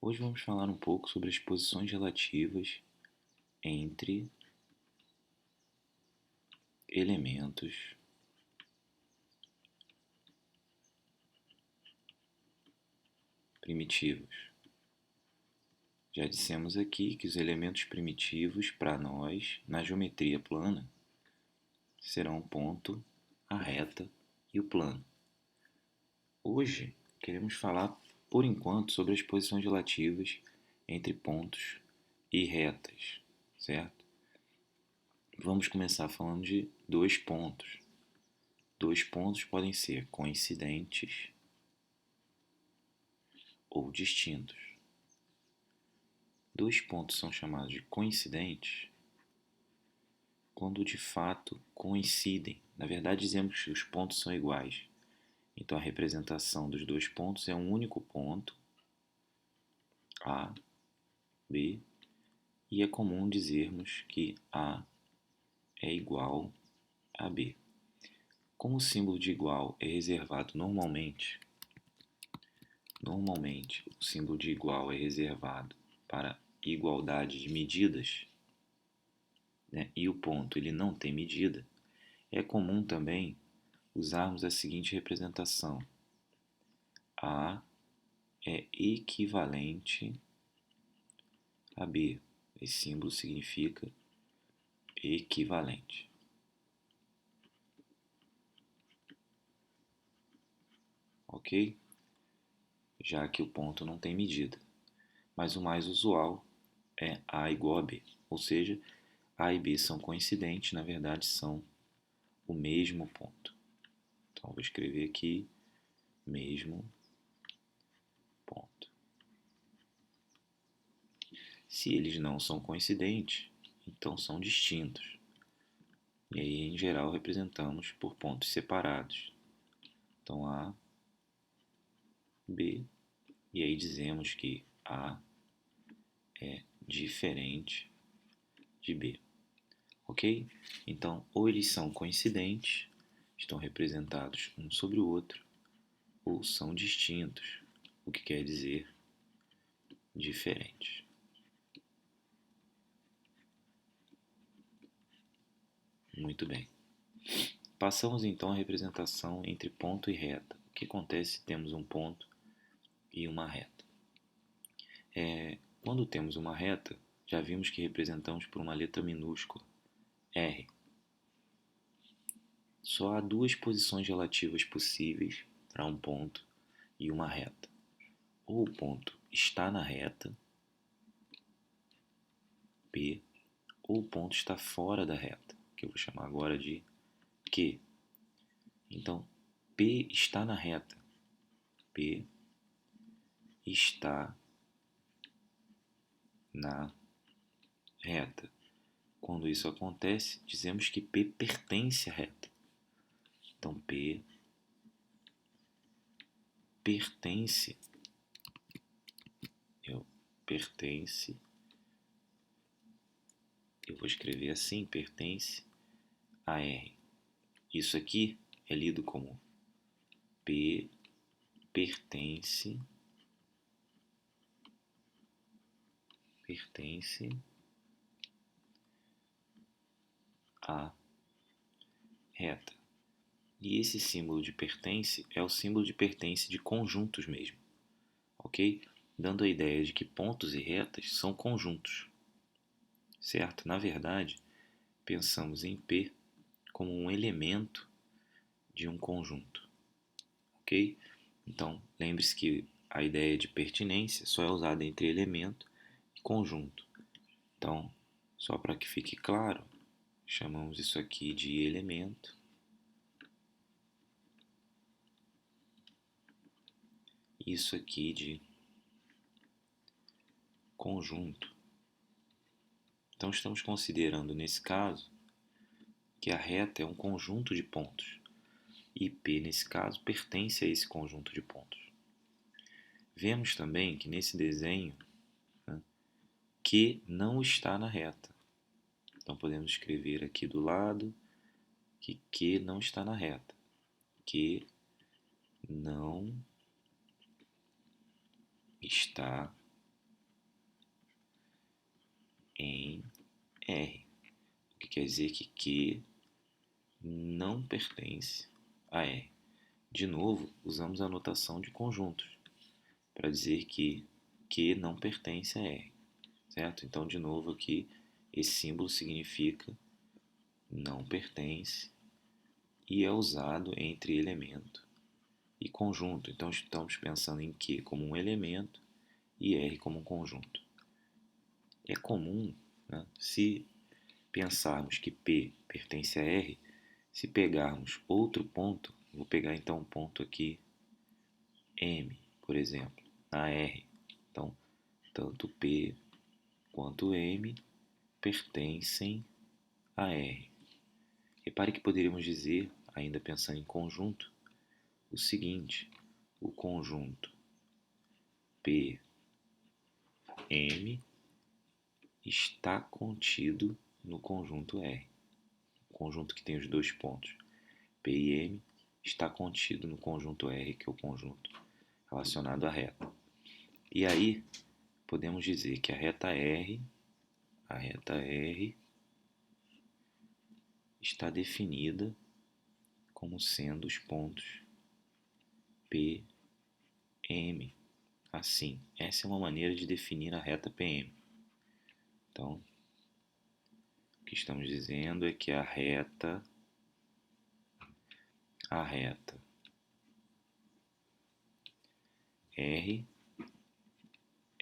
Hoje vamos falar um pouco sobre as posições relativas entre elementos primitivos. Já dissemos aqui que os elementos primitivos para nós, na geometria plana, serão o ponto, a reta e o plano. Hoje queremos falar, por enquanto, sobre as posições relativas entre pontos e retas, certo? Vamos começar falando de dois pontos. Dois pontos podem ser coincidentes ou distintos. Dois pontos são chamados de coincidentes quando de fato coincidem. Na verdade, dizemos que os pontos são iguais. Então, a representação dos dois pontos é um único ponto, A, B, e é comum dizermos que A é igual a B. Como o símbolo de igual é reservado normalmente o símbolo de igual é reservado para igualdade de medidas, né, e o ponto ele não tem medida, é comum também usarmos a seguinte representação: A é equivalente a B. Esse símbolo significa equivalente. Ok? Já que o ponto não tem medida. Mas o mais usual é A igual a B. Ou seja, A e B são coincidentes, na verdade são o mesmo ponto. Então, vou escrever aqui mesmo ponto. Se eles não são coincidentes, então são distintos. E aí, em geral, representamos por pontos separados. Então, A, B, e aí dizemos que A é diferente de B. Ok? Então, ou eles são coincidentes, estão representados um sobre o outro, ou são distintos, o que quer dizer diferentes. Muito bem. Passamos então à representação entre ponto e reta. O que acontece se temos um ponto e uma reta? Quando temos uma reta, já vimos que representamos por uma letra minúscula, R. Só há duas posições relativas possíveis para um ponto e uma reta. Ou o ponto está na reta, P, ou o ponto está fora da reta, que eu vou chamar agora de Q. Então, P está na reta. P está na reta. Quando isso acontece, dizemos que P pertence à reta. Então, P pertence, eu vou escrever assim, pertence a R. Isso aqui é lido como P pertence à reta. E esse símbolo de pertence é o símbolo de pertence de conjuntos mesmo, ok? Dando a ideia de que pontos e retas são conjuntos, certo? Na verdade, pensamos em P como um elemento de um conjunto, ok? Então, lembre-se que a ideia de pertinência só é usada entre elemento e conjunto. Então, só para que fique claro, chamamos isso aqui de elemento, isso aqui de conjunto. Então, estamos considerando, nesse caso, que a reta é um conjunto de pontos, e P, nesse caso, pertence a esse conjunto de pontos. Vemos também que nesse desenho, né, Q não está na reta. Então, podemos escrever aqui do lado que Q não está na reta. Q não está em R, o que quer dizer que Q não pertence a R. De novo, usamos a notação de conjuntos para dizer que Q não pertence a R, certo? Então, de novo aqui, esse símbolo significa não pertence e é usado entre elemento e conjunto. Então, estamos pensando em Q como um elemento e R como um conjunto. É comum, né, se pensarmos que P pertence a R, se pegarmos outro ponto, vou pegar então um ponto aqui, M, por exemplo, na R. Então, tanto P quanto M pertencem a R. Repare que poderíamos dizer, ainda pensando em conjunto, o seguinte: o conjunto P, M está contido no conjunto R. O conjunto que tem os dois pontos P e M está contido no conjunto R, que é o conjunto relacionado à reta. E aí, podemos dizer que a reta R está definida como sendo os pontos P, M. Assim, essa é uma maneira de definir a reta PM. Então, o que estamos dizendo é que a reta R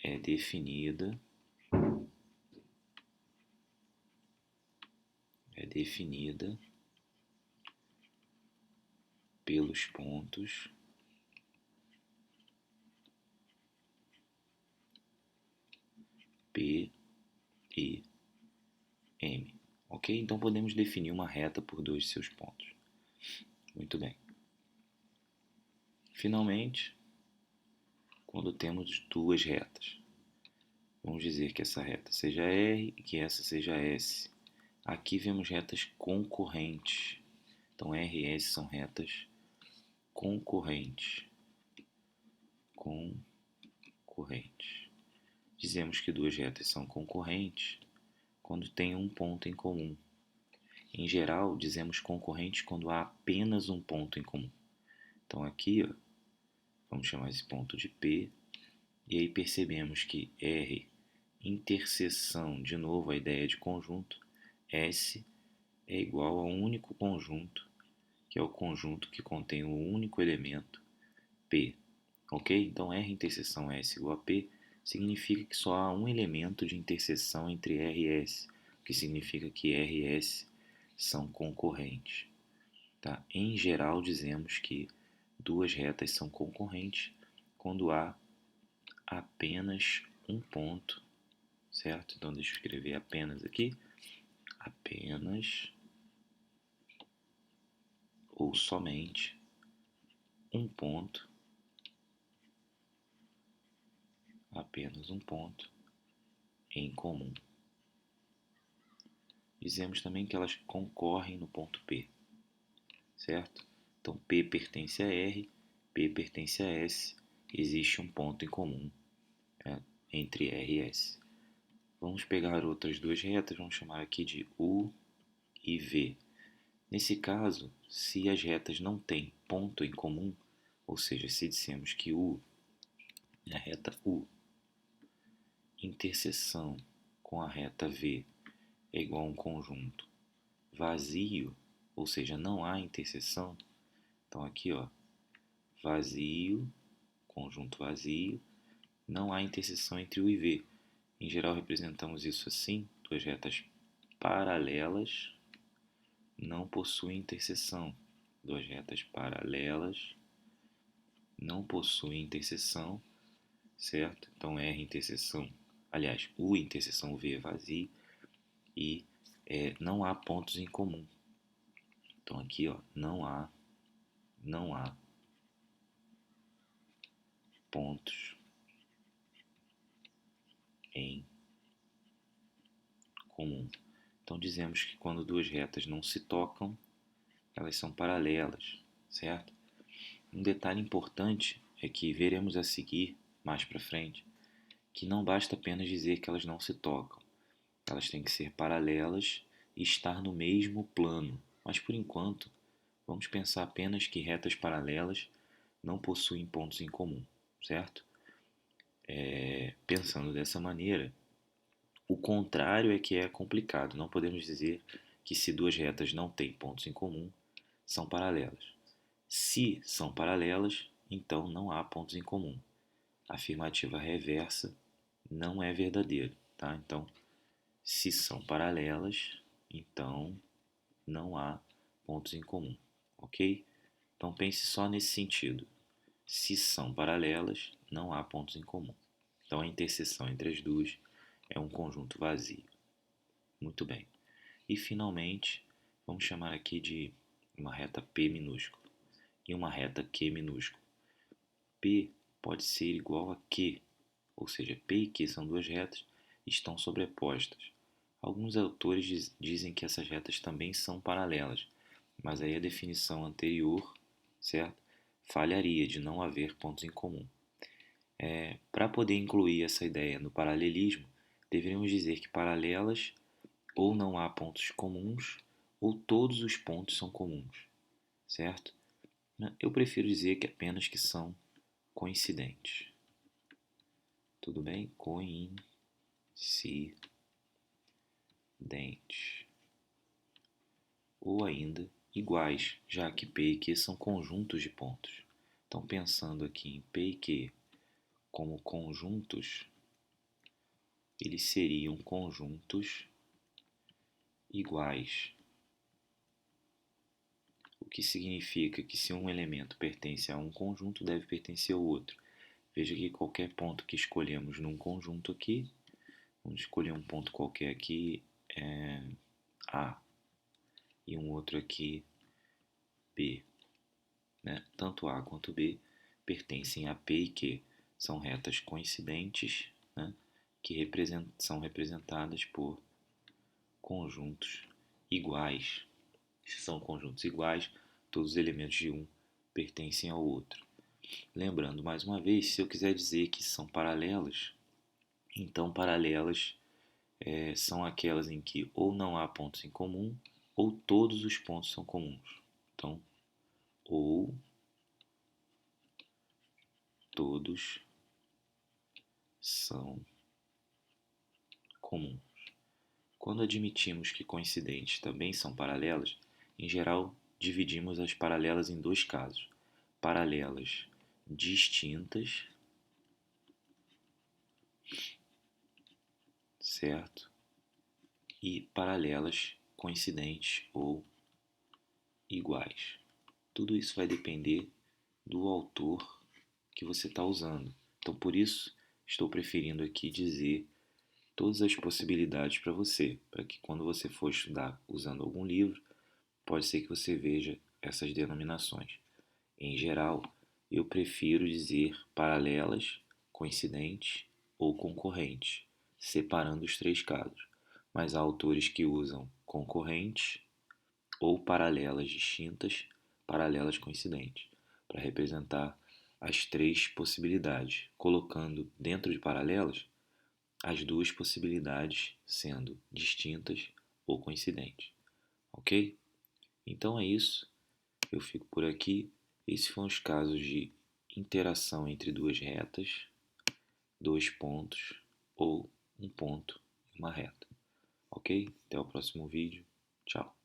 é definida pelos pontos P e M. Ok? Então podemos definir uma reta por dois de seus pontos. Muito bem. Finalmente, quando temos duas retas, vamos dizer que essa reta seja R e que essa seja S. Aqui vemos retas concorrentes. Então R e S são retas concorrentes. Dizemos que duas retas são concorrentes quando tem um ponto em comum. Em geral, dizemos concorrentes quando há apenas um ponto em comum. Então aqui, ó, vamos chamar esse ponto de P, e aí percebemos que R, interseção, de novo a ideia de conjunto, S é igual a um único conjunto, que é o conjunto que contém o único elemento P. Ok? Então R interseção S igual a P significa que só há um elemento de interseção entre R e S, o que significa que R e S são concorrentes. Tá? Em geral, dizemos que duas retas são concorrentes quando há apenas um ponto, certo? Então, deixa eu escrever apenas aqui. Apenas ou somente um ponto, apenas um ponto em comum. Dizemos também que elas concorrem no ponto P, certo? Então, P pertence a R, P pertence a S, existe um ponto em comum, né, entre R e S. Vamos pegar outras duas retas, vamos chamar aqui de U e V. Nesse caso, se as retas não têm ponto em comum, ou seja, se dissemos que U, a reta U, interseção com a reta V é igual a um conjunto vazio, ou seja, não há interseção, então aqui, ó, vazio, conjunto vazio, não há interseção entre U e V. Em geral, representamos isso assim: duas retas paralelas não possuem interseção. Duas retas paralelas não possuem interseção, certo? Então R interseção, aliás, U interseção V é vazio e não há pontos em comum. Então aqui, ó, não há pontos em comum. Então dizemos que quando duas retas não se tocam, elas são paralelas, certo? Um detalhe importante é que veremos a seguir, mais para frente, que não basta apenas dizer que elas não se tocam. Elas têm que ser paralelas e estar no mesmo plano. Mas por enquanto, vamos pensar apenas que retas paralelas não possuem pontos em comum, certo? Pensando dessa maneira, o contrário é que é complicado. Não podemos dizer que se duas retas não têm pontos em comum, são paralelas. Se são paralelas, então não há pontos em comum. A afirmativa reversa não é verdadeira, tá? Então, se são paralelas, então não há pontos em comum, ok? Então pense só nesse sentido. Se são paralelas, não há pontos em comum. Então a interseção entre as duas é um conjunto vazio. Muito bem. E finalmente, vamos chamar aqui de uma reta P minúscula e uma reta Q minúscula. P pode ser igual a Q, ou seja, P e Q são duas retas e estão sobrepostas. Alguns autores dizem que essas retas também são paralelas, mas aí a definição anterior, certo, falharia de não haver pontos em comum. Para poder incluir essa ideia no paralelismo, deveríamos dizer que paralelas ou não há pontos comuns ou todos os pontos são comuns, certo? Eu prefiro dizer que apenas que são coincidentes. Tudo bem? Coincidentes. Ou ainda iguais, já que P e Q são conjuntos de pontos. Então, pensando aqui em P e Q como conjuntos, eles seriam conjuntos iguais. O que significa que se um elemento pertence a um conjunto, deve pertencer ao outro. Veja que qualquer ponto que escolhemos num conjunto aqui, vamos escolher um ponto qualquer aqui, A, e um outro aqui, B. Né? Tanto A quanto B pertencem a P e Q. São retas coincidentes, né? Que são representadas por conjuntos iguais. Se são conjuntos iguais, todos os elementos de um pertencem ao outro. Lembrando mais uma vez, se eu quiser dizer que são paralelas, então paralelas são aquelas em que ou não há pontos em comum ou todos os pontos são comuns. Então, ou todos são comuns. Quando admitimos que coincidentes também são paralelas, em geral dividimos as paralelas em dois casos: paralelas distintas, certo? E paralelas coincidentes ou iguais. Tudo isso vai depender do autor que você está usando. Então, por isso, estou preferindo aqui dizer todas as possibilidades para você, para que quando você for estudar usando algum livro, pode ser que você veja essas denominações. Em geral, eu prefiro dizer paralelas, coincidentes ou concorrentes, separando os três casos. Mas há autores que usam concorrentes ou paralelas distintas, paralelas coincidentes, para representar as três possibilidades, colocando dentro de paralelas as duas possibilidades sendo distintas ou coincidentes. Ok? Então é isso. Eu fico por aqui. Esses foram os casos de interação entre duas retas, dois pontos ou um ponto e uma reta. Ok? Até o próximo vídeo. Tchau.